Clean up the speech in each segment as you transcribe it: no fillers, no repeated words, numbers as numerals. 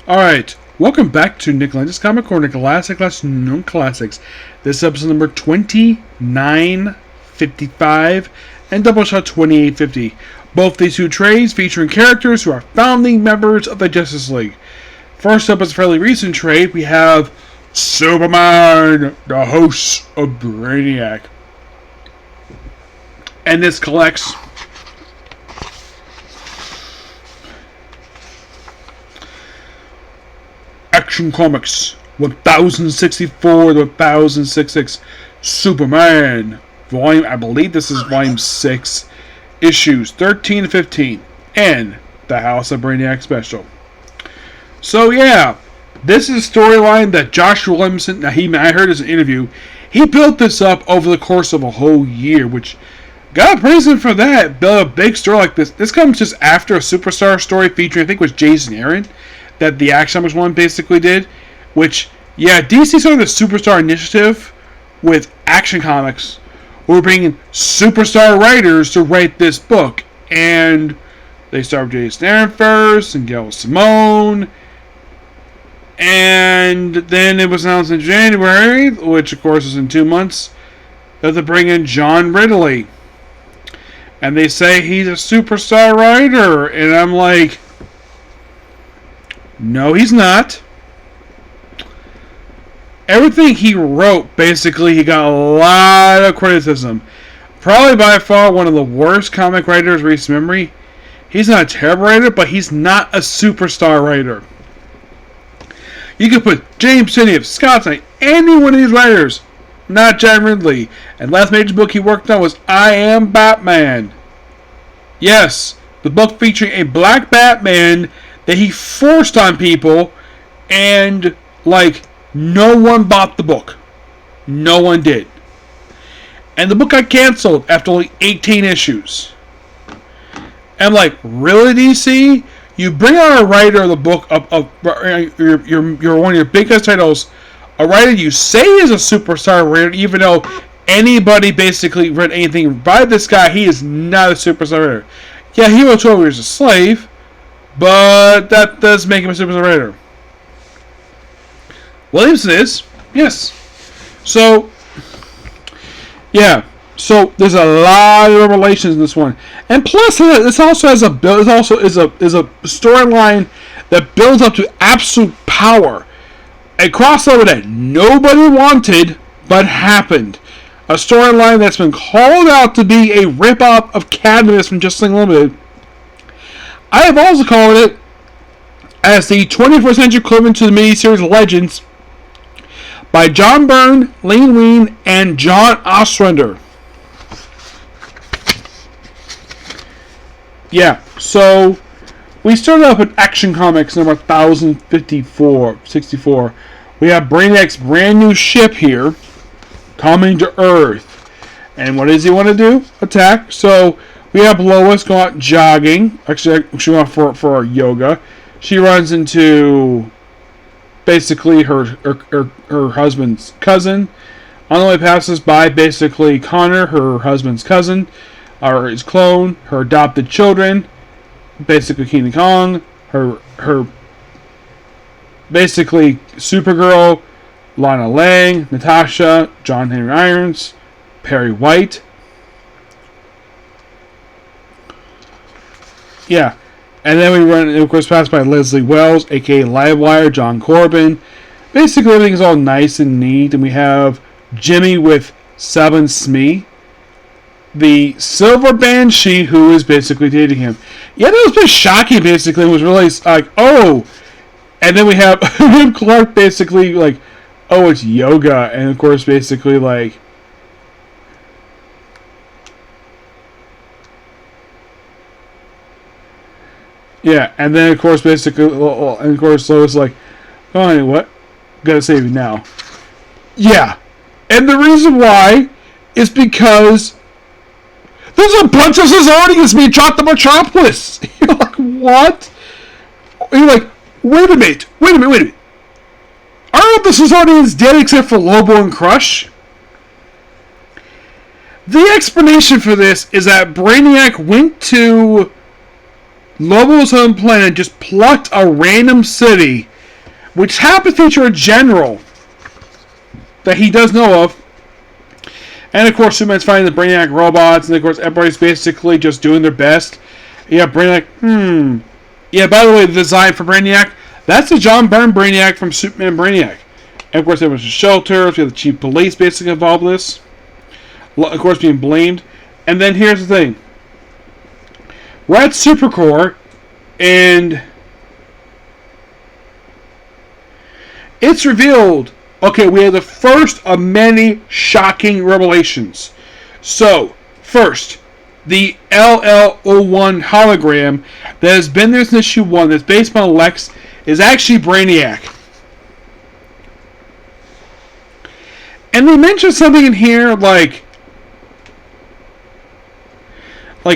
Alright, welcome back to Nick Lenz's Comic Corner, Classic Class Known Classics. This is episode number 2955 and Doubleshot 2850. Both these two trades featuring characters who are founding members of the Justice League. First up is a fairly recent trade. We have Superman, the host of Brainiac. And this collects Action Comics 1064 to 1066 Superman volume, I believe this is volume 6, issues 13 to 15, and the House of Brainiac special. So yeah, this is a storyline that Josh Williamson, I heard his interview, he built this up over the course of a whole year, which got praise him for that. Build a big story like this. This comes just after a Superstar story featuring, I think it was Jason Aaron, that the Action Comics one basically did, which, yeah, DC started the Superstar initiative with Action Comics. We're bringing superstar writers to write this book, and they started with Jason Aaron first, and Gail Simone, and then it was announced in January, which of course is in 2 months, that they're bringing John Ridley, and they say he's a superstar writer, and I'm like, no, he's not. Everything he wrote, basically, he got a lot of criticism. Probably by far one of the worst comic writers in recent memory. He's not a terrible writer, but he's not a superstar writer. You could put James Tynion, Scott Knight, any one of these writers, not John Ridley. And last major book he worked on was I Am Batman. Yes, the book featuring a black Batman that he forced on people, and, like, no one bought the book. No one did. And the book got canceled after only 18 issues. And, like, really, DC? You bring out a writer of the book, of you're one of your biggest titles, a writer you say is a superstar writer, even though anybody basically read anything by this guy, he is not a superstar writer. Yeah, he wrote 12 Years a Slave, but that does make him a superstar writer. Williamson is, yes. So, yeah. So there's a lot of revelations in this one, and plus this also has a storyline that builds up to absolute power. A crossover that nobody wanted but happened. A storyline that's been called out to be a rip-off of Cadmus from Justice League Limited. I have also called it as the 21st century equivalent to the miniseries Legends by John Byrne, Lee Wein, and John Ostrander. Yeah, so we started off with Action Comics number 1064. We have Brainiac's brand new ship here coming to Earth. And what does he want to do? Attack. So we have Lois go out jogging. Actually, she went for yoga. She runs into basically her husband's cousin. On the way passes by basically Connor, her husband's cousin, or his clone, her adopted children, basically King Kong, her basically Supergirl, Lana Lang, Natasha, John Henry Irons, Perry White. Yeah. And then we run, of course, passed by Leslie Wells, aka Livewire, John Corbin. Basically, everything's all nice and neat. And we have Jimmy with Seven Smee, the Silver Banshee, who is basically dating him. Yeah, that was a bit shocking, basically. It was really like, oh. And then we have Clark basically like, oh, it's yoga. And, of course, basically like, yeah, and then of course basically, and of course Lois like, oh, hey, what? Gotta save you now. Yeah, and the reason why is because there's a bunch of Zazardians being chopped to Metropolis. You're like, what? You're like, wait a minute. Aren't the Zazardians dead except for Lobo and Crush? The explanation for this is that Brainiac went to Lobo's home planet, just plucked a random city which happens to feature a general that he does know of. And of course, Superman's fighting the Brainiac robots, and of course, everybody's basically just doing their best. Yeah, Brainiac, Yeah, by the way, the design for Brainiac, that's the John Byrne Brainiac from Superman Brainiac. And of course, there was a shelter, we have the chief police basically involved in this. Of course, being blamed. And then here's the thing. We're at Supercorps, and it's revealed, okay, we have the first of many shocking revelations. So, first, the LL01 hologram that has been there since issue 1, that's based on Lex, is actually Brainiac. And they mentioned something in here like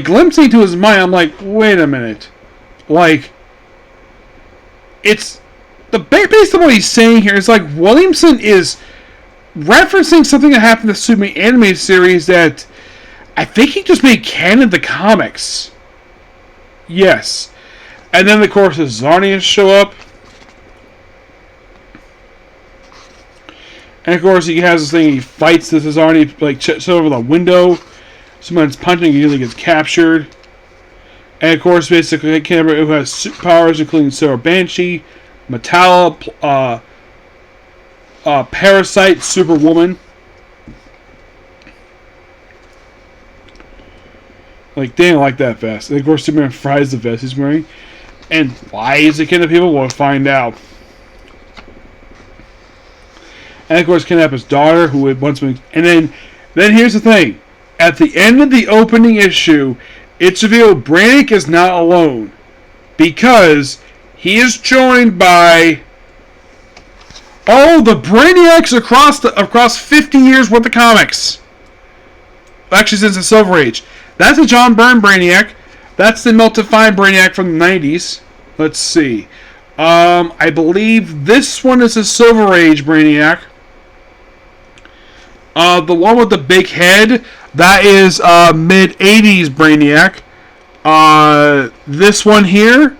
glimpsing to his mind. I'm like, wait a minute. Like, it's based on what he's saying here, it's like Williamson is referencing something that happened in the Superman animated series that I think he just made canon the comics. Yes. And then of course the Zarnians show up. And of course he has this thing, he fights this Zarni, like checks over the window. Someone's punching, he usually gets captured. And of course, basically, a camera who has superpowers, including Sarah Banshee, Metallo, Parasite, Superwoman. Like, they didn't like that vest. And of course, Superman fries the vest he's wearing. And why is it killing people? We'll find out. And of course, kidnap his daughter, who had once been. And then here's the thing. At the end of the opening issue, it's revealed Brainiac is not alone, because he is joined by the Brainiacs across 50 years worth of comics. Actually, since the Silver Age. That's the John Byrne Brainiac. That's the Multified Brainiac from the 90s. Let's see. I believe this one is the Silver Age Brainiac. The one with the big head, that is mid-80s Brainiac. This one here,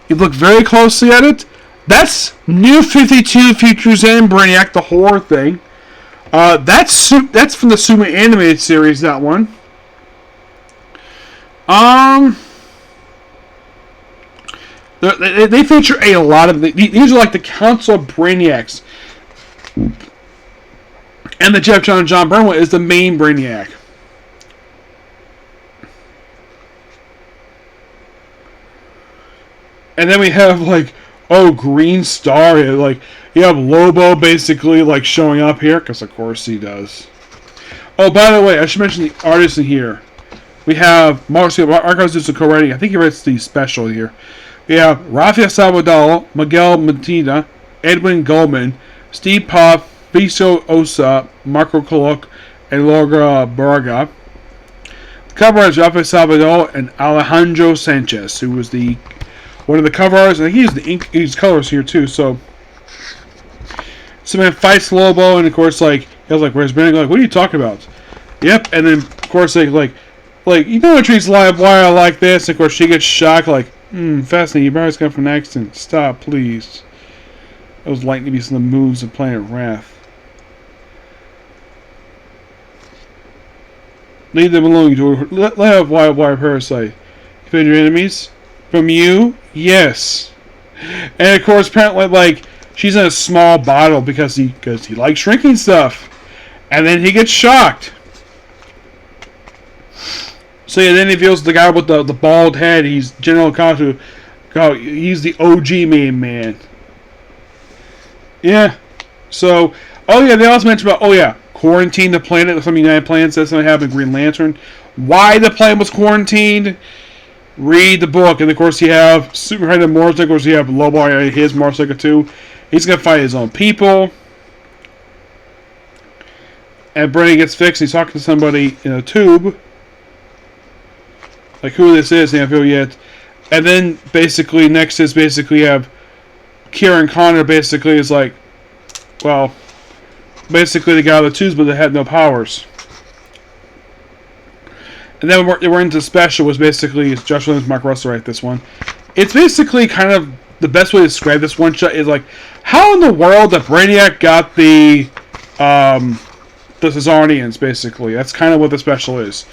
you look very closely at it, that's New 52 Futures End Brainiac, the horror thing. That's from the Superman animated series, that one. They feature a lot of these are like the Council of Brainiacs. And the Jeff John Byrne one is the main Brainiac. And then we have Green Star. Like, you have Lobo basically showing up here, because of course he does. Oh, by the way, I should mention the artists in here. We have Marcelo Arcos does the co-writing. I think he writes the special here. We have Rafael Salvador, Miguel Medina, Edwin Goldman, Steve Pop, Viso Osa, Marco Colloc, and Laura Braga. The cover is Rafael Salvador and Alejandro Sanchez, who was one of the cover artists. I think he's colors here too. So, Superman fights Lobo, and of course, he was where's Brainiac? What are you talking about? Yep, and then of course you know what treats live wire like this. And of course, she gets shocked. Fascinating. Your brother's come from an accident. Stop, please. That was likely to be some of the moves of Planet Wrath. Leave them alone, you let have wire parasite. Defend your enemies? From you? Yes. And of course, apparently, she's in a small bottle because he likes drinking stuff. And then he gets shocked. So yeah, then he feels the guy with the bald head. He's General Kato. He's the OG main man. Yeah. So, they also mentioned about, quarantine the planet with some United Planets. That's what happened with Green Lantern. Why the planet was quarantined? Read the book. And of course, you have Superman and Morsecca. Of course, you have Lobo, his Morsecca too. He's going to fight his own people. And Brainiac gets fixed. He's talking to somebody in a tube. Who this is, they don't know yet. And then, basically, next is you have Kieran Connor, basically, is basically the guy with the tubes, but they had no powers. And then we're into special, was basically, Josh Williams, Mark Russell write this one. It's basically kind of the best way to describe this one shot is like, how in the world that Brainiac got the Cesarians, basically. That's kind of what the special is.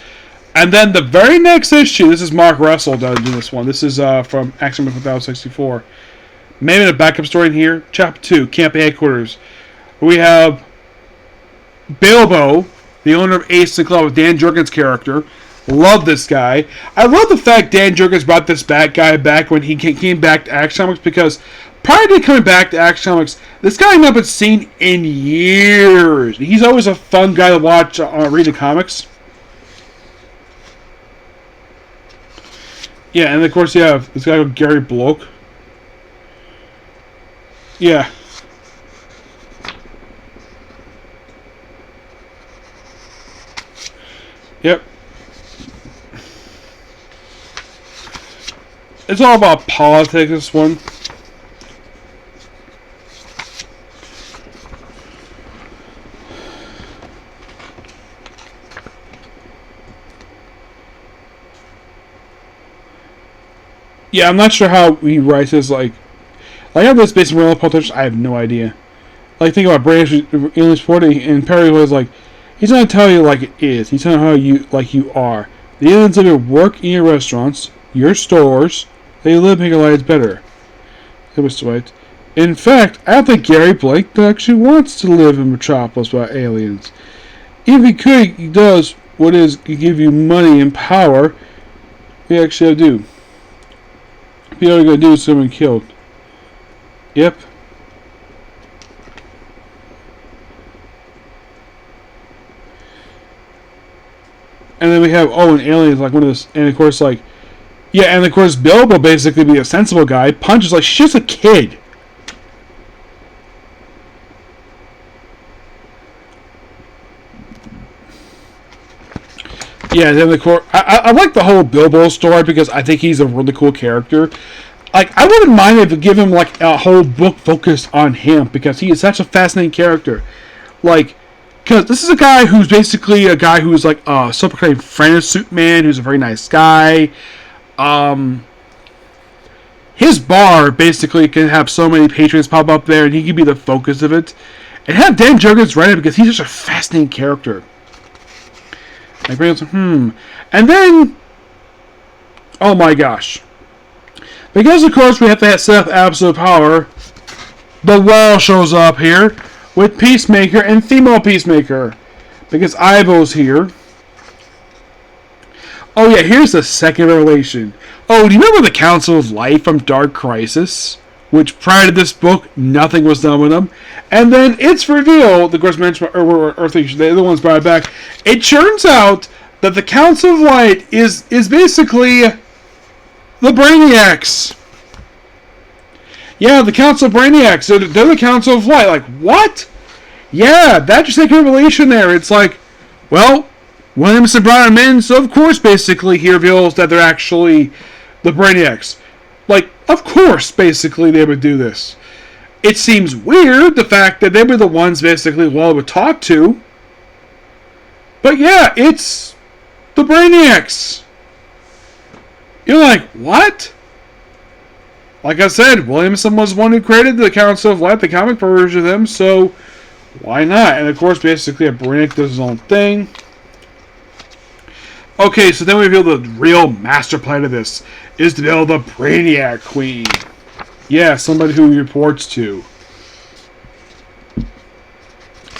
And then the very next issue, this is Mark Russell doing this one. This is from Action Man 1064. Maybe a backup story in here. Chapter 2, Camp Headquarters. We have Bilbo, the owner of Ace and Club, with Dan Jurgens' character. Love this guy. I love the fact Dan Jurgens brought this bad guy back when he came back to Action Comics, because prior to coming back to Action Comics, this guy had not been seen in years. He's always a fun guy to watch read the comics. Yeah, and of course you have this guy called Gary Bloke. Yeah. Yep. It's all about politics, this one. Yeah, I'm not sure how he writes this, like how this based on real politics, I have no idea. Like, think about Brainiac English 40, and Perry was like, he's not tell you like it is, he's telling how you, like you are. The aliens live and work in your restaurants, your stores, they live make your lives better. It was right. In fact, I don't think Gary Blake actually wants to live in Metropolis by aliens. Even if he could, he does what is give you money and power. We actually do. All you're gonna do is someone killed. Yep. And then we have and aliens like one of this, and of course like, yeah, and of course Bilbo basically be a sensible guy. Punch is like, she's just a kid. Yeah, then the core. I like the whole Bilbo story because I think he's a really cool character. Like, I wouldn't mind if they give him like a whole book focused on him because he is such a fascinating character. Like, because this is a guy who's basically a guy who's like a self-proclaimed friend of Superman, who's a very nice guy. His bar basically can have so many patrons pop up there, and he can be the focus of it. And have Dan Jurgens write it because he's such a fascinating character. My brain was And then, oh my gosh. Because of course we have to set up absolute power, the Wall shows up here with Peacemaker and female Peacemaker. Because Ivo's here. Oh yeah, here's the second revelation. Oh, do you remember the Council of Light from Dark Crisis? Which prior to this book, nothing was done with them. And then it's revealed, the course mentioned Earthling, the other ones brought it back. It turns out that the Council of Light is basically the Brainiacs. Yeah, the Council of Brainiacs. They're the Council of Light. Like, what? Yeah, that's just like a revelation there. It's like, well, Williams and Brian Mins, so of course, basically, he reveals that they're actually the Brainiacs. Like, of course, basically, they would do this. It seems weird, the fact that they were the ones, basically, Wall would talk to. But yeah, it's the Brainiacs. You're like, what? Like I said, Williamson was one who created the Council of Light, the comic version of them, so why not? And of course, basically, a Brainiac does his own thing. Okay, so then we reveal the real master plan of this is to build the Brainiac Queen. Yeah, somebody who he reports to.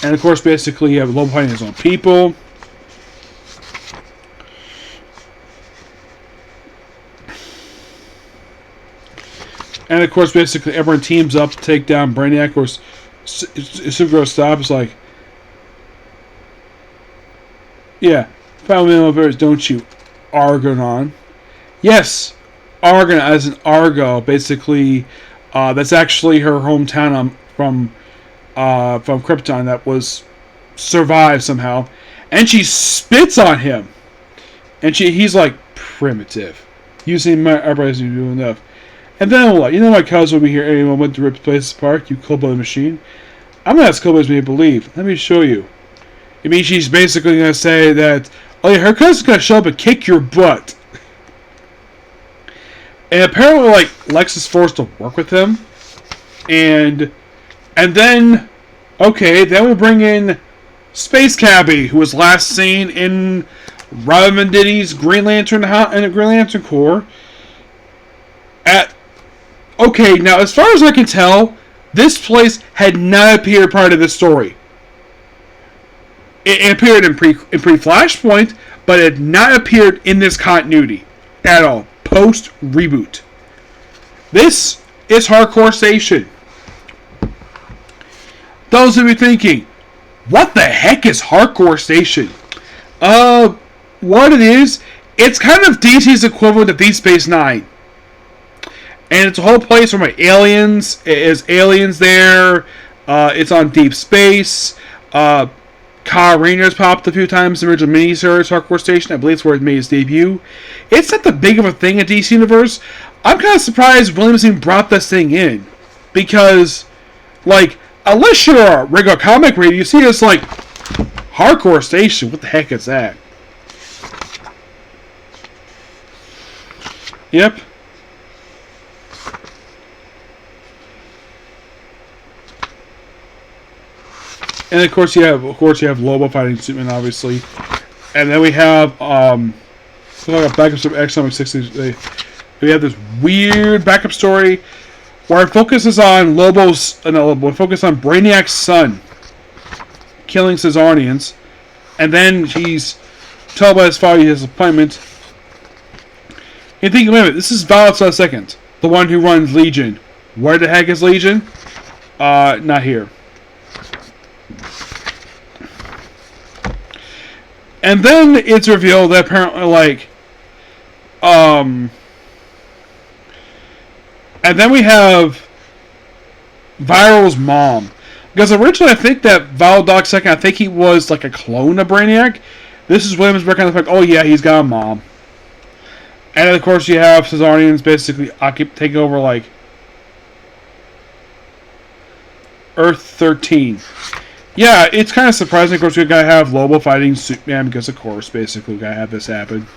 And of course, basically, you have Lobo fighting his own people. And of course, basically, everyone teams up to take down Brainiac. Of course, Supergirl stops like, yeah, family members, don't you, Argonon? Yes, Argon as in Argo. Basically, that's actually her hometown from Krypton that was survived somehow, and she spits on him, and he's like primitive, using my eyebrows to do enough. And then what? You know my cousin will be here any moment to rip the place apart, you cold-blooded machine. I'm not as cold-blooded as me to believe. Let me show you. I mean, she's basically going to say that, oh yeah, her cousin's going to show up and kick your butt. And apparently, like, Lex is forced to work with him. And then, okay, then we bring in Space Cabbie, who was last seen in Robin Venditti's Green Lantern and Green Lantern Corps. Okay, now as far as I can tell, this place had not appeared prior to this story. It appeared in pre-Flashpoint, but it had not appeared in this continuity at all. Post-reboot. This is Hardcore Station. Those of you thinking, what the heck is Hardcore Station? What it is, it's kind of DC's equivalent of Deep Space Nine. And it's a whole place where my aliens, is aliens there, it's on deep space, Kyle Rayner's popped a few times in the original miniseries Hardcore Station. I believe it's where it made its debut. It's not that big of a thing in DC Universe. I'm kind of surprised Williamson brought this thing in. Because, like, unless you're a regular comic reader, you see this, like, Hardcore Station. What the heck is that? Yep. And of course you have Lobo fighting Superman, obviously, and then we have backup from X-Comic 60. We have this weird backup story where it focuses on focus on Brainiac's son killing Caesarians, and then he's told by his father his appointment. You think, wait a minute, this is Violet Second, the one who runs Legion. Where the heck is Legion? Not here. And then it's revealed that apparently, like, and then we have Viral's mom. Because originally I think that Viral Doc Second, I think he was like a clone of Brainiac. This is Williams working on the fact, oh yeah, he's got a mom. And then of course you have Caesarians basically taking over, like, Earth 13. Yeah, it's kind of surprising. Of course, we gotta have Lobo fighting Superman because, of course, basically, we gotta have this happen.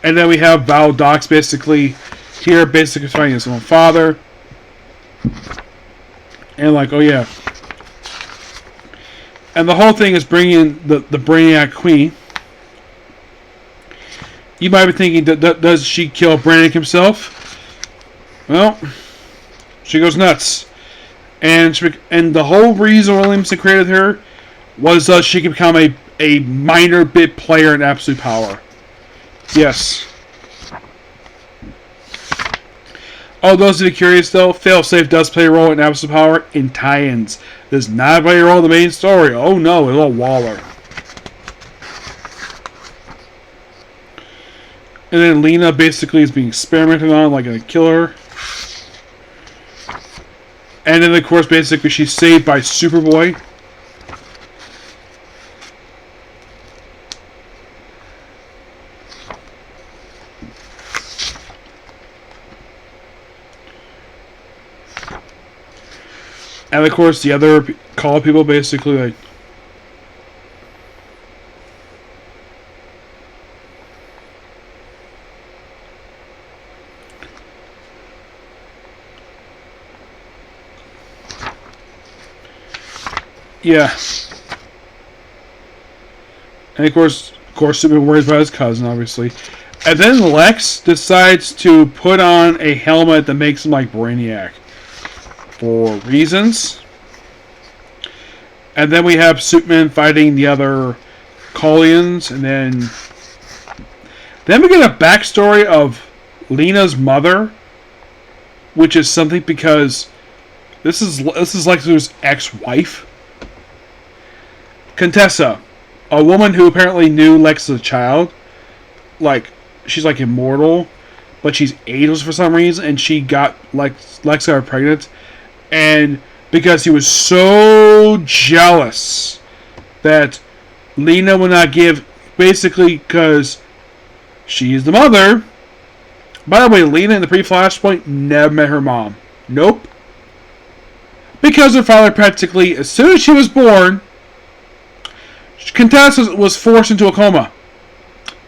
And then we have Val Dox basically here, basically fighting his own father. And, like, oh yeah. And the whole thing is bringing the Brainiac Queen. You might be thinking, does she kill Brainiac himself? Well, she goes nuts. And the whole reason Williamson created her was she could become a minor bit player in Absolute Power. Yes. Oh, those of you curious though, Failsafe does play a role in Absolute Power in tie-ins. Does not play a role in the main story. Oh no, it's all Waller. And then Lena basically is being experimented on, like a killer. And then, of course, basically she's saved by Superboy. And, of course, the other call people basically, like, yeah. And of course Superman worries about his cousin, obviously. And then Lex decides to put on a helmet that makes him like Brainiac. For reasons. And then we have Superman fighting the other Collians. And then we get a backstory of Lena's mother. Which is something because this is Lex's ex-wife. Contessa, a woman who apparently knew Lex as a child, like, she's like immortal, but she's ageless for some reason, and she got, Lex got her pregnant, and because he was so jealous that Lena would not give, basically because she is the mother. By the way, Lena in the pre-Flashpoint never met her mom. Nope. Because her father practically, as soon as she was born, Contessa was forced into a coma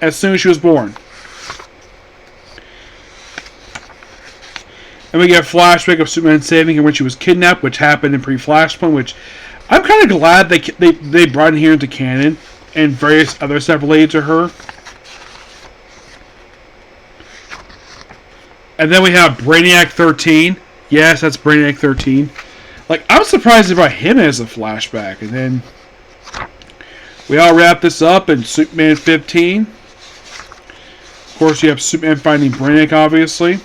as soon as she was born. And we get a flashback of Superman saving her when she was kidnapped, which happened in pre-Flashpoint, which I'm kind of glad they brought in here into canon, and various other stuff related to her. And then we have Brainiac 13. Yes, that's Brainiac 13. Like, I'm surprised they brought him as a flashback. And then we all wrap this up in Superman 15. Of course, you have Superman finding Brainiac, obviously.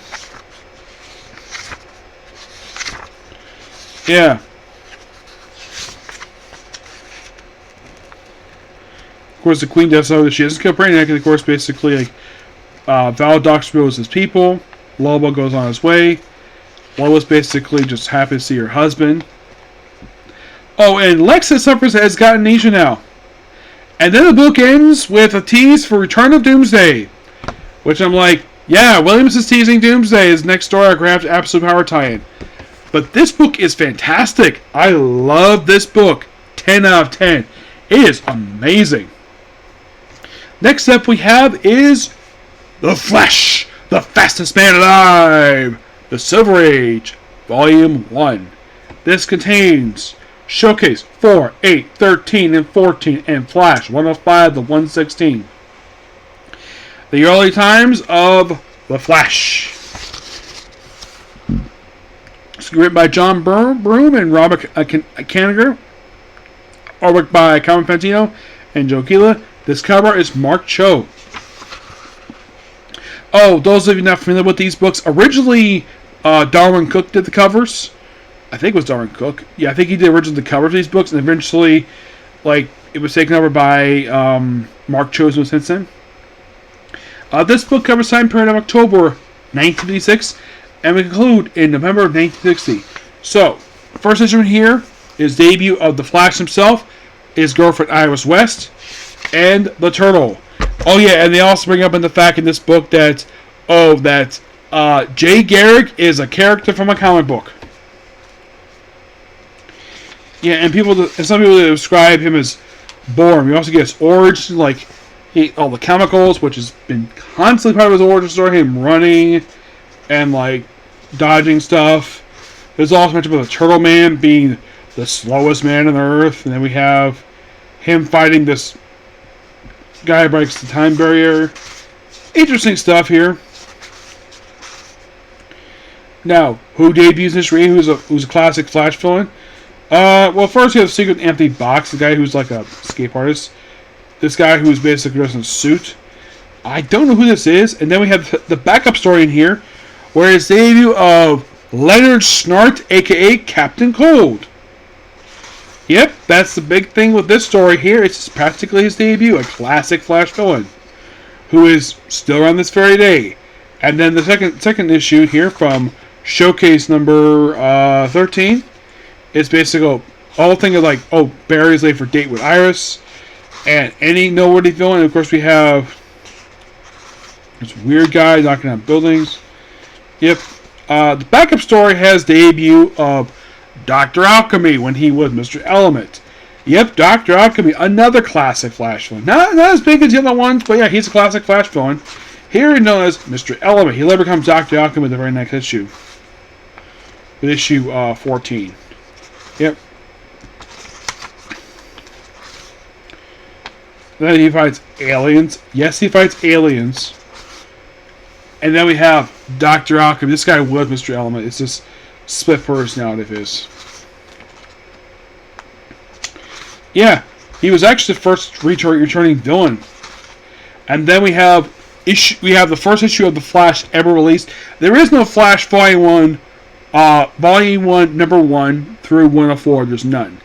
Yeah. Of course, the Queen does know that she doesn't kill Brainiac, and of course, basically, like, Val Doxbro his people. Lobo goes on his way. Lois basically just happy to see her husband. Oh, and Lex has got amnesia now. And then the book ends with a tease for Return of Doomsday. Which I'm like, yeah, Williams is teasing Doomsday, his next story after Absolute Power tie-in. But this book is fantastic. I love this book. 10 out of 10. It is amazing. Next up we have is The Flash, the fastest man alive. The Silver Age, Volume 1. This contains Showcase 4, 8, 13, and 14, and Flash 105 to 116. The early times of The Flash. It's written by John Broome and Robert Kanigher. Artwork by Carmen Pantino and Joe Gila. This cover is Mark Cho. Oh, those of you not familiar with these books, originally Darwin Cook did the covers. I think it was Darwin Cook. Yeah, I think he did originally the cover for these books, and eventually, like, it was taken over by Mark Cho since then. This book covers time period of October 1956, and we conclude in November of 1960. So, first issue here is debut of the Flash himself, his girlfriend Iris West, and the Turtle. Oh yeah, and they also bring up in the fact in this book that Jay Garrick is a character from a comic book. Yeah, and some people describe him as boring. We also get his origin, like all the chemicals, which has been constantly part of his origin story. Him running and like dodging stuff. There's also mention about the Turtle Man being the slowest man on Earth, and then we have him fighting this guy who breaks the time barrier. Interesting stuff here. Now, who debuts in this read? Who's a classic Flash villain? Well, first you have Secret Anthony Box, the guy who's like a escape artist. This guy who's basically dressed in a suit. I don't know who this is. And then we have the backup story in here, where it's the debut of Leonard Snart, aka Captain Cold. Yep, that's the big thing with this story here. It's practically his debut, a classic Flash villain, who is still around this very day. And then the second issue here from Showcase number 13 is basically all thing of like, oh, Barry's late for date with Iris, and any noteworthy villain. And of course, we have this weird guy knocking on buildings. Yep. The backup story has the debut of Dr. Alchemy when he was Mr. Element. Yep, Dr. Alchemy, another classic Flash villain. Not as big as the other ones, but yeah, he's a classic Flash villain. Here known as Mr. Element. He later becomes Dr. Alchemy in the very next issue. With issue 14. Yep. Then he fights aliens. Yes, he fights aliens. And then we have Dr. Alchemy. This guy was Mr. Element. It's this split personality of his. Yeah, he was actually the first returning villain. And then we have the first issue of the Flash ever released. There is no Flash Volume 1, number 1 through 104. There's none.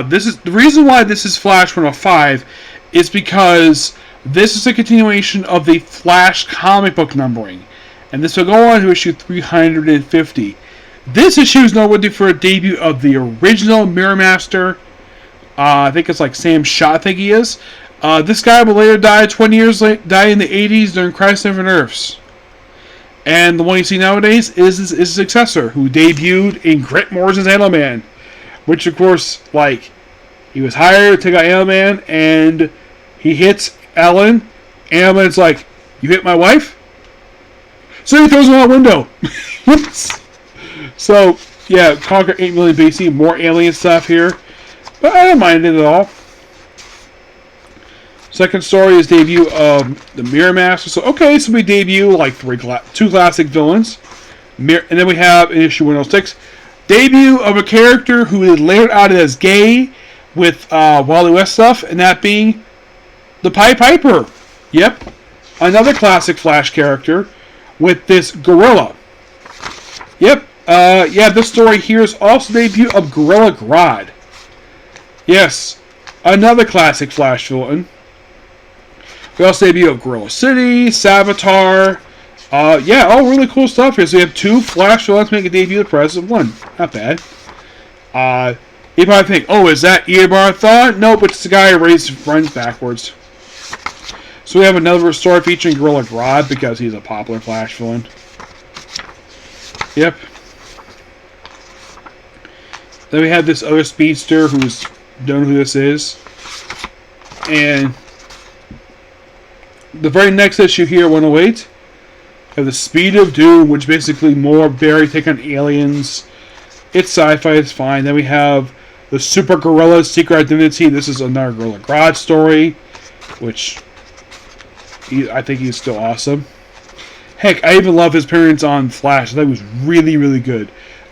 This is the reason why this is Flash 105 is because this is a continuation of the Flash comic book numbering, and this will go on to issue 350. This issue is noteworthy for a debut of the original Mirror Master. I think it's like Sam Schott, I think he is. This guy will later die 20 years later, die in the 80s during Crisis on Infinite Earths. And the one you see nowadays is his successor, who debuted in Grant Morrison's Animal Man. Which, of course, like, He was hired to take out Alien, and he hits Ellen. Alien's like, "You hit my wife?" So he throws him out the window. So, yeah, Conquer 8 million BC, more alien stuff here. But I don't mind it at all. Second story is debut of the Mirror Master. So, okay, so we debut like two classic villains. And then we have in issue 106, debut of a character who is later outed as gay with Wally West stuff, and that being the Pied Piper. Yep. Another classic Flash character with this gorilla. Yep. Yeah, this story here is also debut of Gorilla Grodd. Yes. Another classic Flash villain. We also debut of Gorilla City, Savitar. Yeah, all really cool stuff here. So we have two Flash villains make a debut the price of one. Not bad. You probably think, oh, is that Eobard Thawne? Nope, it's the guy who runs backwards. So we have another story featuring Gorilla Grodd because he's a popular Flash villain. Yep. Then we have this other speedster who's don't know who this is. And the very next issue here, 108, have the Speed of Doom, which basically more Barry take on aliens. It's sci-fi, it's fine. Then we have the Super Gorilla's Secret Identity. This is another Gorilla Grodd story, which I think he's still awesome. Heck, I even love his appearance on Flash. I thought he was really, really good.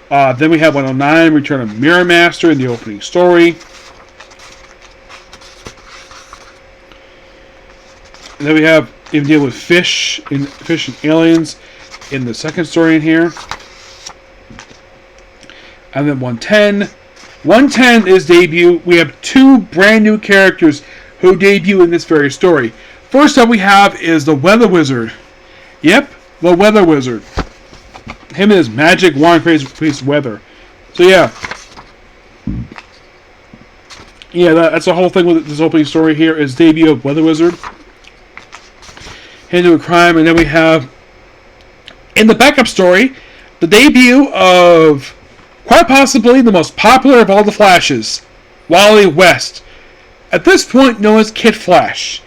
Then we have 109, Return of Mirror Master in the opening story. And then we have him deal with fish and aliens in the second story in here. And then 110. 110 is debut. We have two brand new characters who debut in this very story. First up we have is the Weather Wizard. Yep, the Weather Wizard. Him and his magic wand creates weather. So yeah. Yeah, that's the whole thing with this opening story here is debut of Weather Wizard. Into a crime, and then we have in the backup story the debut of quite possibly the most popular of all the Flashes, Wally West. At this point known as Kid Flash,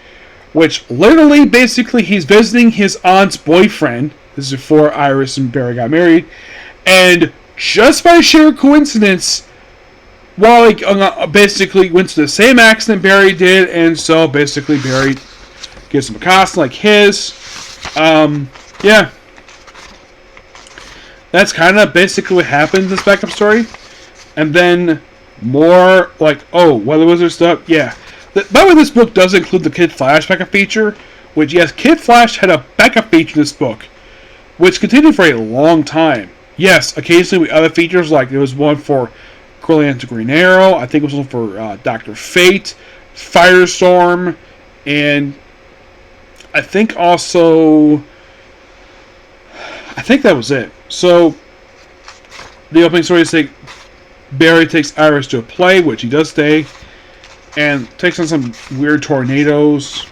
which literally basically he's visiting his aunt's boyfriend. This is before Iris and Barry got married, and just by sheer coincidence, Wally basically went to the same accident Barry did, and so basically Barry gives him a costume like his. Yeah. That's kind of basically what happened in this backup story. And then more like, oh, Weather Wizard stuff. Yeah. By the way, this book does include the Kid Flash backup feature, which, yes, Kid Flash had a backup feature in this book, which continued for a long time. Yes, occasionally with other features, like there was one for Green Green Arrow, I think it was one for Dr. Fate, Firestorm, and I think also, I think that was it. So, the opening story is Barry takes Iris to a play, which he does stay, and takes on some weird tornadoes.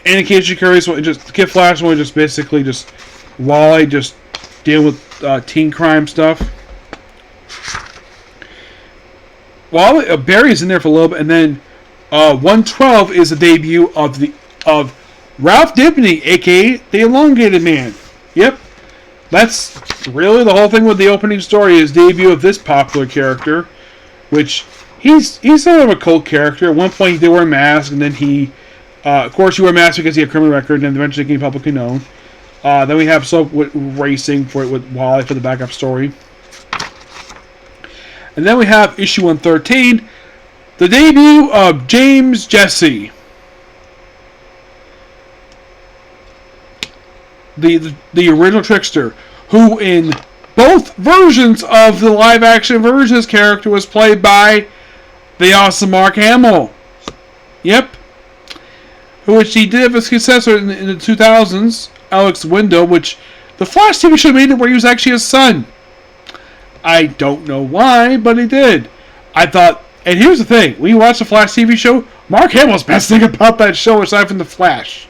And in case you're curious, Kid Flash one just basically just Wally just deal with teen crime stuff. Wally Barry's in there for a little bit, and then 112 is the debut of Ralph Dibny, aka the Elongated Man. Yep, that's really the whole thing with the opening story. Is debut of this popular character, which he's sort of a cult character. At one point, he did wear a mask, and then he, of course, he wore a mask because he had a criminal record, and eventually became publicly known. Then we have racing with Wally for the backup story, and then we have issue 113. The debut of James Jesse, the original Trickster, who in both versions of the live-action version, his character was played by the awesome Mark Hamill. Yep. Which he did have a successor in the 2000s, Alex Window, which the Flash TV show made it where he was actually his son. I don't know why, but he did. I thought. And here's the thing, when you watch the Flash TV show, Mark Hamill's best thing about that show aside from the Flash.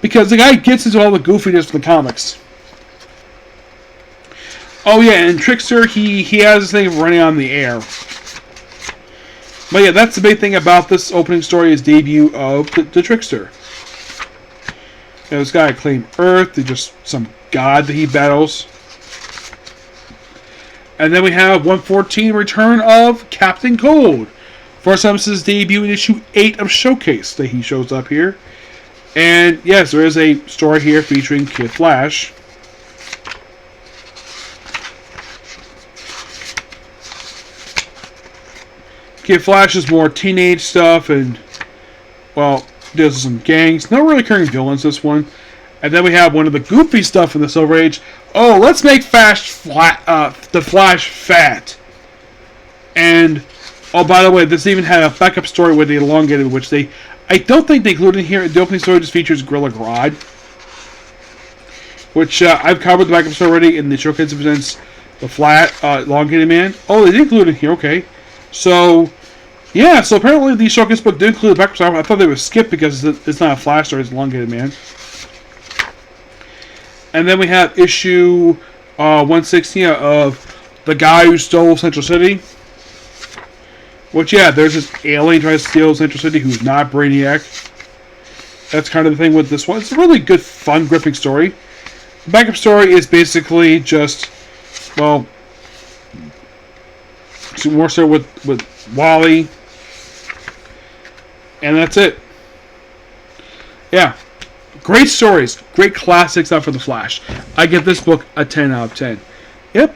Because the guy gets into all the goofiness from the comics. Oh yeah, and Trickster, he has this thing of running on the air. But yeah, that's the big thing about this opening story, is debut of the Trickster. You know, this guy claimed Earth. They're just some god that he battles. And then we have 114, Return of Captain Cold. First time this is debut in issue 8 of Showcase that he shows up here. And yes, there is a story here featuring Kid Flash. Kid Flash is more teenage stuff and, well, deals with some gangs. No really recurring villains this one. And then we have one of the goofy stuff in the Silver Age. Oh, let's make the Flash fat. And, oh, by the way, this even had a backup story with the elongated, which I don't think they included in here. The opening story just features Gorilla Grodd, which I've covered the backup story already in the Showcase presents the flat elongated man. Oh, they did include it here. Okay, so yeah, so apparently the Showcase book did include the backup story. I thought they would skip because it's not a Flash story; it's elongated man. And then we have issue 116 of the guy who stole Central City. Which, yeah, there's this alien trying to steal Central City who's not Brainiac. That's kind of the thing with this one. It's a really good, fun, gripping story. The backup story is basically just, well, more so with Wally. And that's it. Yeah. Great stories. Great classic stuff for The Flash. I give this book a 10 out of 10. Yep.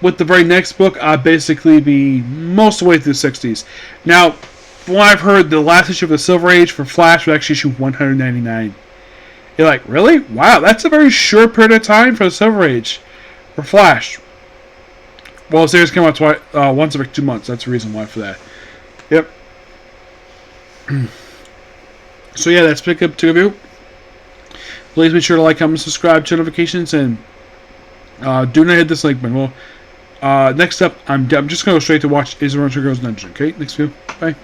With the very next book, I'll basically be most of the way through the 60s. Now, from what I've heard, the last issue of the Silver Age for Flash was actually issue 199. You're like, really? Wow, that's a very short period of time for the Silver Age for Flash. Well, the series came out once every 2 months. That's the reason why for that. Yep. So yeah, that's pick up to review. Please be sure to like, comment, subscribe, turn notifications, and do not hit this like button. Well, next up, I'm just going to go straight to watch Is Runner Girls Dungeon. Okay, next video. Bye.